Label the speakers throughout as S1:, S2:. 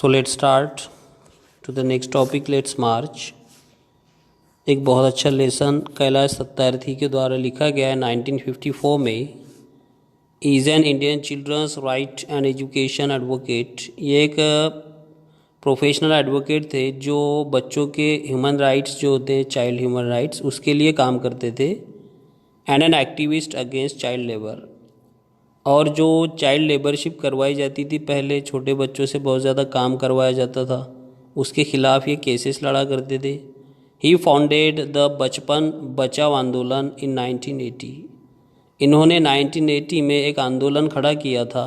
S1: So let's start to the next topic. Let's march. एक बहुत अच्छा लेसन कैलाश सत्यार्थी के द्वारा लिखा गया है 1954 में. Is an Indian children's right and education advocate. ये एक प्रोफेशनल एडवोकेट थे जो बच्चों के ह्यूमन राइट्स जो होते हैं, चाइल्ड ह्यूमन राइट्स, उसके लिए काम करते थे. And an activist against child labour. और जो चाइल्ड लेबरशिप करवाई जाती थी, पहले छोटे बच्चों से बहुत ज़्यादा काम करवाया जाता था, उसके खिलाफ ये केसेस लड़ा करते थे. ही फाउंडेड द बचपन बचाओ आंदोलन इन 1980. इन्होंने 1980 में एक आंदोलन खड़ा किया था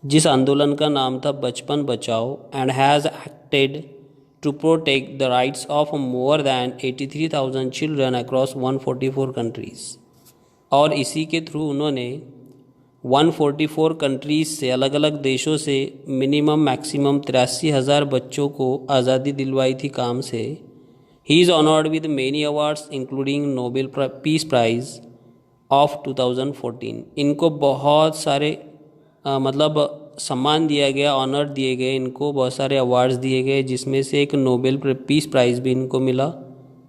S1: जिस आंदोलन का नाम था Bachpan Bachao, and has acted to protect the rights of more than 83,000 children across 144 countries. और इसी के थ्रू उन्होंने 144 कंट्रीज़ से, अलग अलग देशों से मिनिमम मैक्सिमम 83,000 बच्चों को आज़ादी दिलवाई थी काम से. He is honoured with many awards including Nobel peace prize of 2014. इनको बहुत सारे सम्मान दिया गया, ऑनर दिए गए, इनको बहुत सारे अवार्ड्स दिए गए, जिसमें से एक नोबेल पीस प्राइज़ भी इनको मिला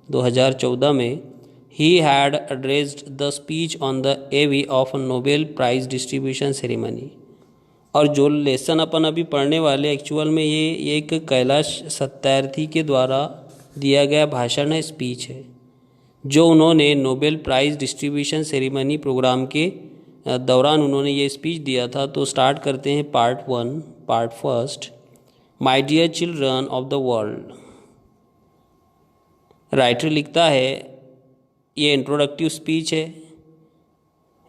S1: 2014 में. He had addressed the speech on the eve of a Nobel Prize distribution ceremony. और जो लेसन अपन अभी पढ़ने वाले एक्चुअल में ये एक कैलाश सत्यार्थी के द्वारा दिया गया भाषण है, स्पीच है, जो उन्होंने Nobel prize distribution ceremony program के दौरान उन्होंने ये स्पीच दिया था. तो स्टार्ट करते हैं part 1. Part first. My dear children of the world. Writer लिखता है, ये इंट्रोडक्टिव स्पीच है.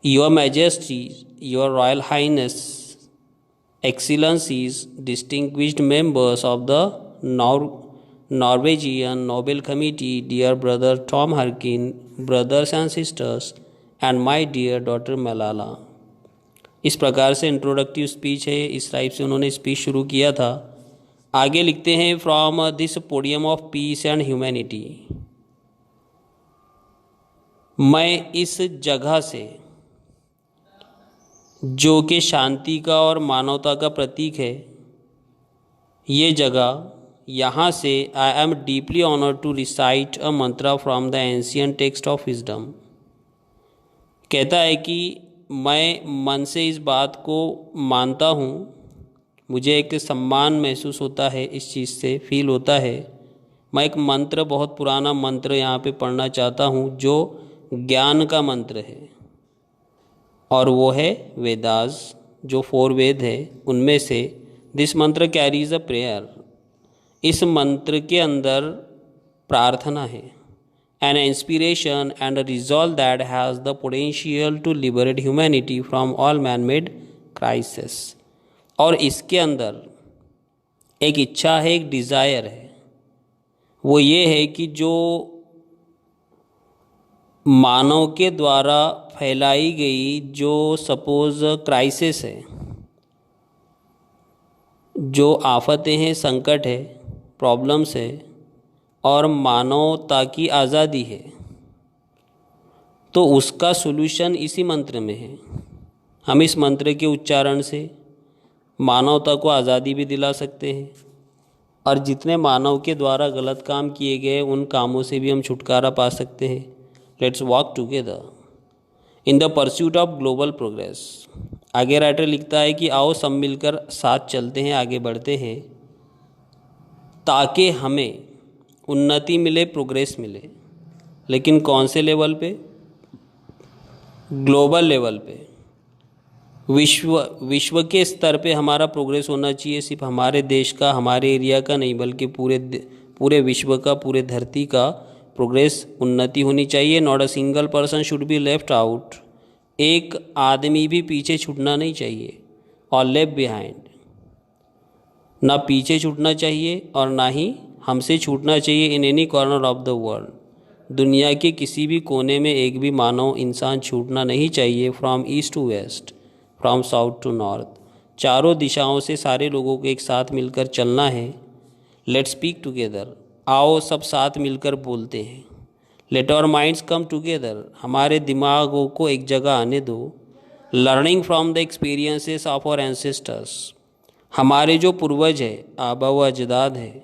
S1: Your majesty, your royal highness, excellencies, distinguished members of the Norwegian Nobel committee, dear brother Tom Harkin, brothers and sisters, and my dear daughter Malala. इस प्रकार से introductive speech है. इस type से उन्होंने स्पीच शुरू किया था. आगे लिखते हैं, from this podium of peace and humanity. मैं इस जगह से, जो कि शांति का और मानवता का प्रतीक है, ये जगह, यहाँ से I am deeply honoured to recite a mantra from the ancient text of wisdom. कहता है कि मैं मन से इस बात को मानता हूँ, मुझे एक सम्मान महसूस होता है, इस चीज़ से फील होता है. मैं एक मंत्र, बहुत पुराना मंत्र यहाँ पे पढ़ना चाहता हूँ, जो ज्ञान का मंत्र है, और वो है वेदास, जो 4 वेद है उनमें से. दिस मंत्र कैरीज अ प्रेयर. इस मंत्र के अंदर प्रार्थना है. An inspiration and a resolve that has the potential to liberate humanity from all man made crisis. और इसके अंदर एक इच्छा है, एक डिज़ायर है. वो ये है कि जो मानव के द्वारा फैलाई गई जो सपोज क्राइसिस है, जो आफतें हैं, संकट है, प्रॉब्लम्स है, और मानवता की आज़ादी है, तो उसका सॉल्यूशन इसी मंत्र में है. हम इस मंत्र के उच्चारण से मानवता को आज़ादी भी दिला सकते हैं, और जितने मानव के द्वारा गलत काम किए गए उन कामों से भी हम छुटकारा पा सकते हैं. Let's walk together in the pursuit of global progress. आगे राइटर लिखता है कि आओ सब मिलकर साथ चलते हैं, आगे बढ़ते हैं, ताकि हमें उन्नति मिले, प्रोग्रेस मिले. लेकिन कौन से लेवल पे? ग्लोबल लेवल पे. विश्व के स्तर पे हमारा प्रोग्रेस होना चाहिए. सिर्फ हमारे देश का, हमारे एरिया का नहीं, बल्कि पूरे विश्व का, पूरे धरती का प्रोग्रेस, उन्नति होनी चाहिए. Not a single person should be left out. एक आदमी भी पीछे छूटना नहीं चाहिए. और लेफ्ट बिहाइंड, ना पीछे छूटना चाहिए और ना ही हमसे छूटना चाहिए. In any corner of the world, दुनिया के किसी भी कोने में एक भी मानव इंसान छूटना नहीं चाहिए. From east to west, from south to north, चारों दिशाओं से सारे लोगों को एक साथ मिलकर चलना है. Let's speak together. आओ सब साथ मिलकर बोलते हैं. Let our minds come together. हमारे दिमागों को एक जगह आने दो. Learning from the experiences of our ancestors. हमारे जो पूर्वज है, आबा व अजदाद है,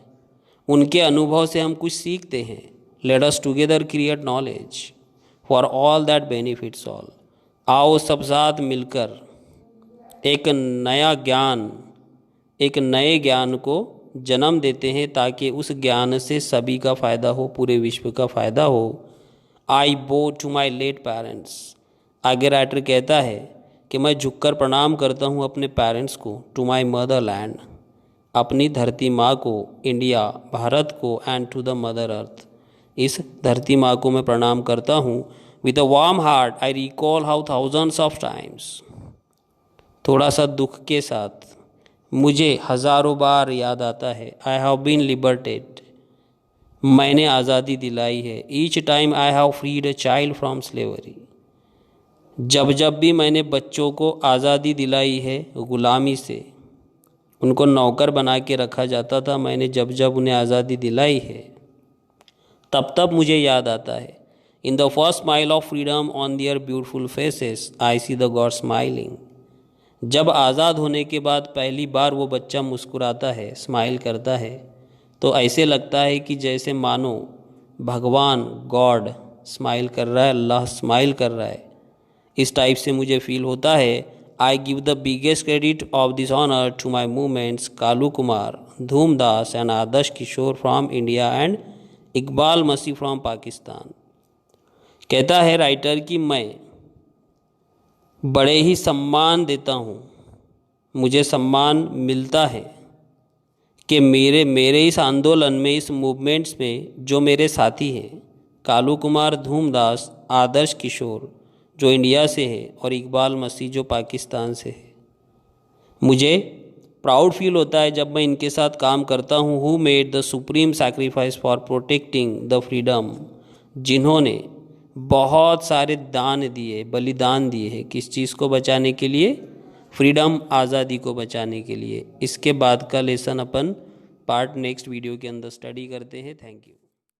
S1: उनके अनुभव से हम कुछ सीखते हैं। Let us together create knowledge for all that benefits all. आओ सब साथ मिलकर एक नए ज्ञान को जन्म देते हैं ताकि उस ज्ञान से सभी का फ़ायदा हो, पूरे विश्व का फ़ायदा हो। आई बो टू माई लेट पेरेंट्स। आगे राइटर कहता है कि मैं झुककर प्रणाम करता हूँ अपने पेरेंट्स को। टू माई मदर लैंड, अपनी धरती माँ को, इंडिया भारत को, and to the mother earth, इस धरती माँ को मैं प्रणाम करता हूँ। With a warm heart I recall how thousands of times, थोड़ा सा दुख के साथ मुझे हज़ारों बार याद आता है। आई हैव बीन लिबर्टेड, मैंने आज़ादी दिलाई है। Each time I have freed a child from slavery, जब जब भी मैंने बच्चों को आज़ादी दिलाई है ग़ुलामी से, उनको नौकर बना के रखा जाता था, मैंने जब जब उन्हें आज़ादी दिलाई है तब तब मुझे याद आता है। In the first smile of freedom on their beautiful faces I see the God smiling. जब आज़ाद होने के बाद पहली बार वो बच्चा मुस्कुराता है, स्माइल करता है, तो ऐसे लगता है कि जैसे मानो भगवान, गॉड स्माइल कर रहा है, अल्लाह स्माइल कर रहा है। इस टाइप से मुझे फील होता है। I give the biggest credit of this honour to my movement's Kalu Kumar, Dhoomdas and Adarsh Kishore from India and Iqbal Masih from Pakistan. कहता है राइटर कि मैं बड़े ही सम्मान देता हूँ, मुझे सम्मान मिलता है कि मेरे इस आंदोलन में, इस मूवमेंट्स में जो मेरे साथी हैं, कालू कुमार, धूमदास, आदर्श किशोर जो इंडिया से है और इकबाल मसीह जो पाकिस्तान से है, मुझे प्राउड फील होता है जब मैं इनके साथ काम करता हूँ। Who made the supreme sacrifice for protecting the freedom, जिन्होंने बहुत सारे दान दिए, बलिदान दिए हैं, किस चीज़ को बचाने के लिए? फ्रीडम, आज़ादी को बचाने के लिए। इसके बाद का लेसन अपन पार्ट नेक्स्ट वीडियो के अंदर स्टडी करते हैं। Thank you.